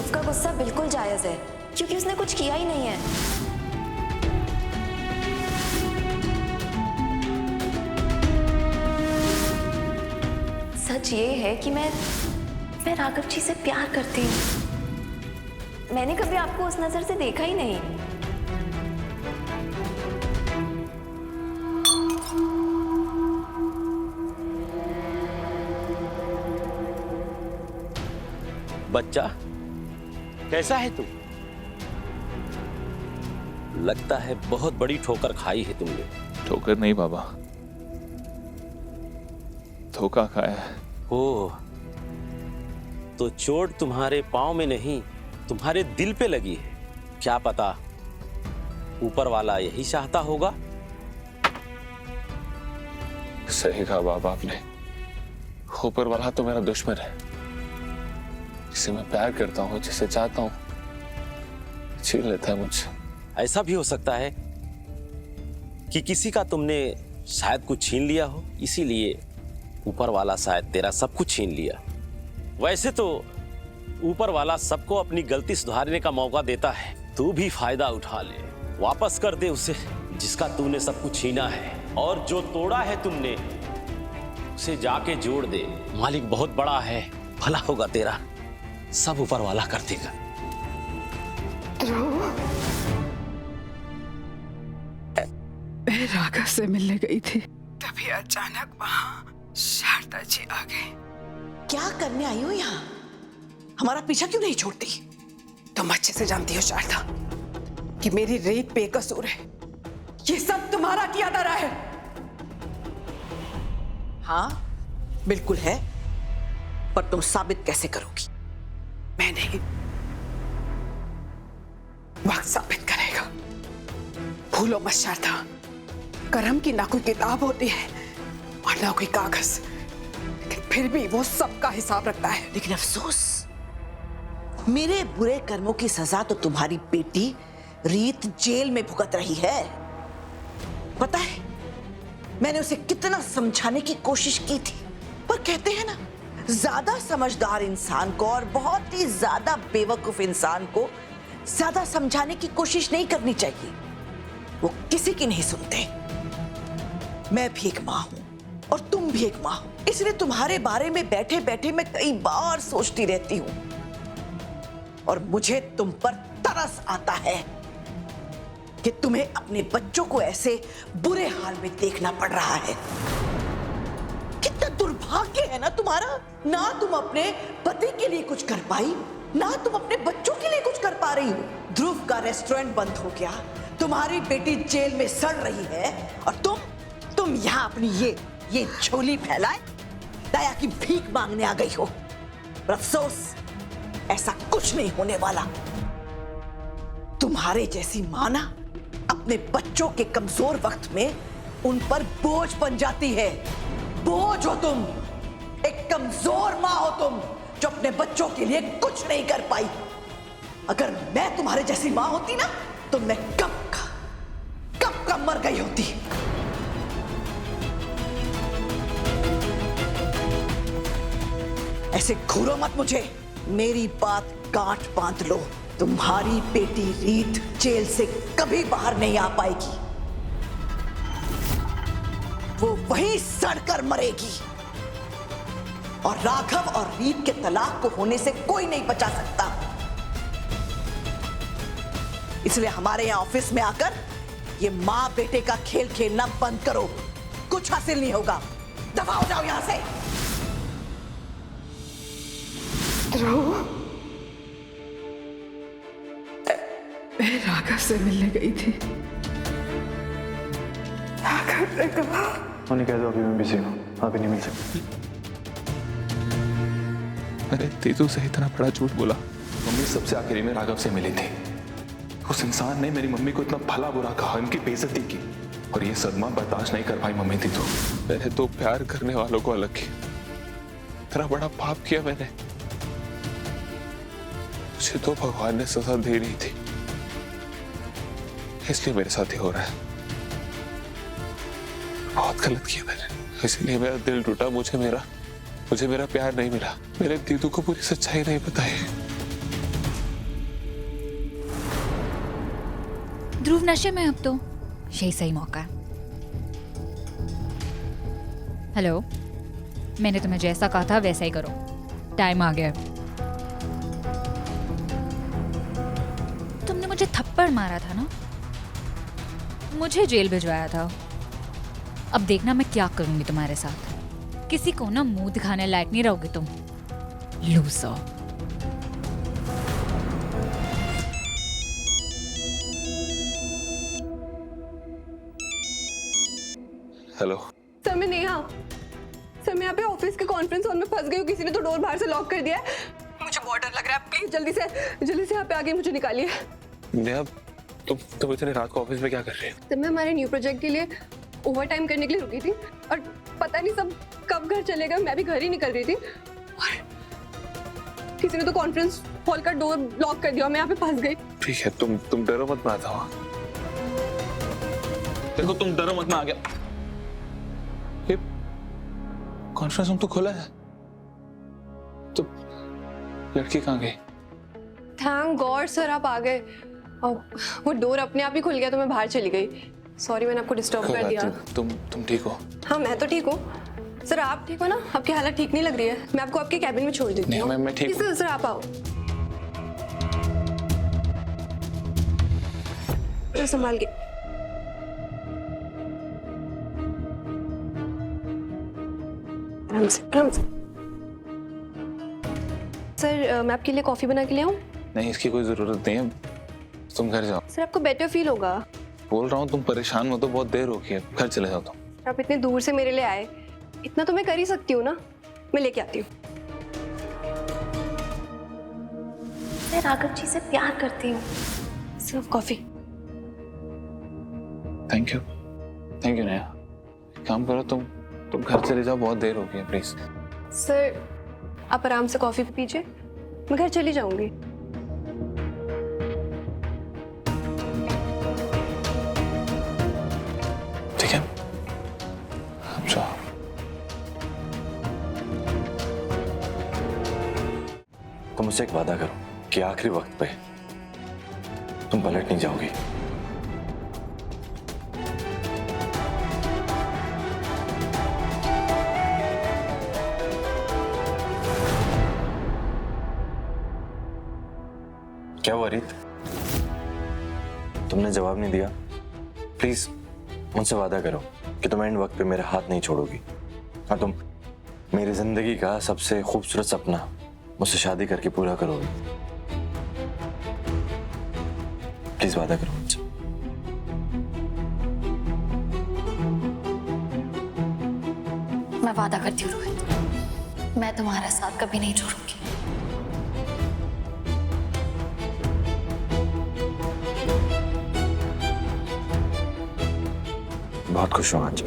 ध्रुव का गुस्सा बिल्कुल जायज है, क्योंकि उसने कुछ किया ही नहीं है। सच ये है कि मैं राघव जी से प्यार करती हूँ। मैंने कभी आपको उस नजर से देखा ही नहीं। बच्चा, कैसा है तू? लगता है बहुत बड़ी ठोकर खाई है तुमने। ठोकर नहीं बाबा, धोखा खाया है। ओह, तो चोट तुम्हारे पांव में नहीं, तुम्हारे दिल पे लगी है। क्या पता ऊपर वाला यही चाहता होगा। सही कहा बाबा आपने, ऊपर वाला तो मेरा दुश्मन है। जिसे मैं प्यार करता हूँ, जिसे चाहता हूँ, छीन लेता है मुझसे। ऐसा भी हो सकता है कि किसी का तुमने शायद कुछ छीन लिया हो, इसीलिए ऊपर वाला शायद तेरा सब कुछ छीन लिया। वैसे तो ऊपर वाला सबको अपनी गलती सुधारने का मौका देता है। तू भी फायदा उठा ले, वापस कर दे उसे जिसका तूने सब कुछ छीना है, और जो तोड़ा है तुमने उसे जाके जोड़ दे। मालिक बहुत बड़ा है, भला होगा तेरा, सब ऊपर वाला कर देगा। मैं राघव से मिलने गई थी, तभी अचानक वहां शारदा जी आ गए। क्या करने आई हो यहाँ? हमारा पीछा क्यों नहीं छोड़ती? तुम अच्छे से जानती हो शारदा कि मेरी रीत बेकसूर है। ये सब तुम्हारा किया धरा है। हाँ बिल्कुल है, पर तुम साबित कैसे करोगी? मैं नहीं, वक्त साबित करेगा। भूलो मत शारदा, कर्म की ना कोई किताब होती है और ना कोई कागज, लेकिन फिर भी वो सबका हिसाब रखता है। लेकिन अफसोस, मेरे बुरे कर्मों की सजा तो तुम्हारी बेटी रीत जेल में भुगत रही है। पता है मैंने उसे कितना समझाने की कोशिश की थी, पर कहते हैं ना, ज्यादा समझदार इंसान को और बहुत ही ज्यादा बेवकूफ इंसान को ज्यादा समझाने की कोशिश नहीं करनी चाहिए। वो किसी की नहीं सुनते। मैं भी एक मां हूं और तुम भी एक मां हो, इसलिए तुम्हारे बारे में बैठे बैठे मैं कई बार सोचती रहती हूं, और मुझे तुम पर तरस आता है कि तुम्हें अपने बच्चों को ऐसे बुरे हाल में देखना पड़ रहा है। कितना दुर्भाग्य है ना तुम्हारा। ना तुम अपने पति के लिए कुछ कर पाई, ना तुम अपने बच्चों के लिए कुछ कर पा रही हो। ध्रुव का रेस्टोरेंट बंद हो गया, तुम्हारी बेटी जेल में सड़ रही है, और तुम यहां अपनी ये झोली फैलाए दया की भीख मांगने आ गई हो। पर अफसोस, ऐसा कुछ नहीं होने वाला। तुम्हारे जैसी मां ना अपने बच्चों के कमजोर वक्त में उन पर बोझ बन जाती है। बोझ हो तुम, एक कमजोर मां हो तुम, जो अपने बच्चों के लिए कुछ नहीं कर पाई। अगर मैं तुम्हारे जैसी मां होती ना, तो मैं कब का मर गई होती। ऐसे घूरो मत मुझे, मेरी बात गांठ बांध लो। तुम्हारी बेटी रीत जेल से कभी बाहर नहीं आ पाएगी। वो वहीं सड़कर मरेगी, और राघव और रीत के तलाक को होने से कोई नहीं बचा सकता। इसलिए हमारे यहां ऑफिस में आकर ये मां बेटे का खेल खेलना बंद करो। कुछ हासिल नहीं होगा, दफा हो जाओ यहां से। मैं राघव से मिलने गई थी। राघव ने कहा, उन्हें कह दो अभी मैं बिजी हूँ, अभी नहीं मिल सकती। अरे तेजू से इतना बड़ा झूठ बोला। मम्मी सबसे आखिरी में राघव से मिली थी। उस इंसान ने मेरी मम्मी को इतना भला बुरा कहा, उनकी बेइज्जती की, और ये सदमा बर्दाश्त नहीं कर पाई मम्मी थी। तो मैंने तो प्यार करने वालों को अलग किया, इतना बड़ा पाप किया मैंने। मुझे तो भगवान ने सजा दे रही थी, इसलिए मेरे साथ ही हो रहा है। बहुत गलत किया मैंने, इसलिए मेरा दिल टूटा। मुझे मेरा प्यार नहीं मिला, मेरे दीदू को पूरी सच्चाई नहीं बताई। ध्रुव नशे में, अब तो यही सही मौका है। हेलो, मैंने तुम्हें जैसा कहा था वैसा ही करो, टाइम आ गया। तुमने मुझे थप्पड़ मारा था ना, मुझे जेल भिजवाया था। अब देखना मैं क्या करूंगी तुम्हारे साथ। किसी को ना मुंह दिखाने लायक नहीं रहोगे तुम, लूजर। हेलो सर मैं नेहा। सर मैं यहाँ पे ऑफिस के कॉन्फ्रेंस हॉल में फंस गई हूँ। किसी ने तो डोर बाहर से लॉक कर दिया है। मुझे बहुत डर लग रहा है। प्लीज जल्दी से यहाँ पे आके मुझे निकालिए। नेहा, तुम इतने रात को ऑफिस में क्या कर रही हो? तब मैं हमारे न्यू प्रोजेक्ट के लिए ओवर टाइम करने के लिए रुकी थी और पता नहीं सब कब घर चलेगा। मैं भी घर ही निकल रही थी और किसी ने तो कॉन्फ्रेंस हॉल का डोर लॉक कर दिया। मैं यहाँ पे फंस गई। ठीक है, तुम डरो मत, मैं आता हूँ। देखो तुम डरो मत, मैं आ गया। ये कॉन्फ्रेंस रूम तो खुला है, तो लड़की कहाँ गई? थैंक गॉड सर आप आ गए। और वो डोर अपने आप ही खुल गया तो मैं बाहर चली गई। सॉरी मैंने आपको डिस्टर्ब कर दिया। तुम ठीक हो? हाँ मैं तो ठीक हूँ। सर आप ठीक हो ना? आपकी हालत ठीक नहीं लग रही है। मैं आपको आपके कैबिन में छोड़ देती हूँ। मैं ठीक हूँ। सर आप आओ। तो संभाल के। आराम से आराम से। सर मैं आपके लिए कॉफी बना के ले आऊँ? नहीं, इसकी कोई जरूरत नहीं है, तुम घर जाओ। सर आपको बेटर फील होगा। बोल रहा हूँ तुम परेशान हो तो, बहुत देर हो गई है, घर चले जाओ तुम। आप इतने दूर से मेरे लिए आए, इतना तो मैं कर ही सकती हूँ ना। मैं लेके आती हूँ। मैं राघव जी से प्यार करती हूँ। सिर्फ कॉफी। Thank you Neha. काम करो तुम घर चले जाओ, बहुत देर हो गई है, प्लीज। सर आप आराम से कॉफी पीजिए, मैं घर चली जाऊंगी। ठीक है, अब जाओ। तुम मुझसे एक वादा करो कि आखिरी वक्त पे तुम पलट नहीं जाओगी। क्या हुआ रीत, तुमने जवाब नहीं दिया? प्लीज मुझसे वादा करो कि तुम एंड वक्त पे मेरा हाथ नहीं छोड़ोगी। हाँ, तुम मेरी जिंदगी का सबसे खूबसूरत सपना मुझसे शादी करके पूरा करोगी। प्लीज वादा करो मुझसे। मैं वादा करती हूँ रोहित, मैं तुम्हारा साथ कभी नहीं छोड़ूंगी। बहुत खुश हूँ आज।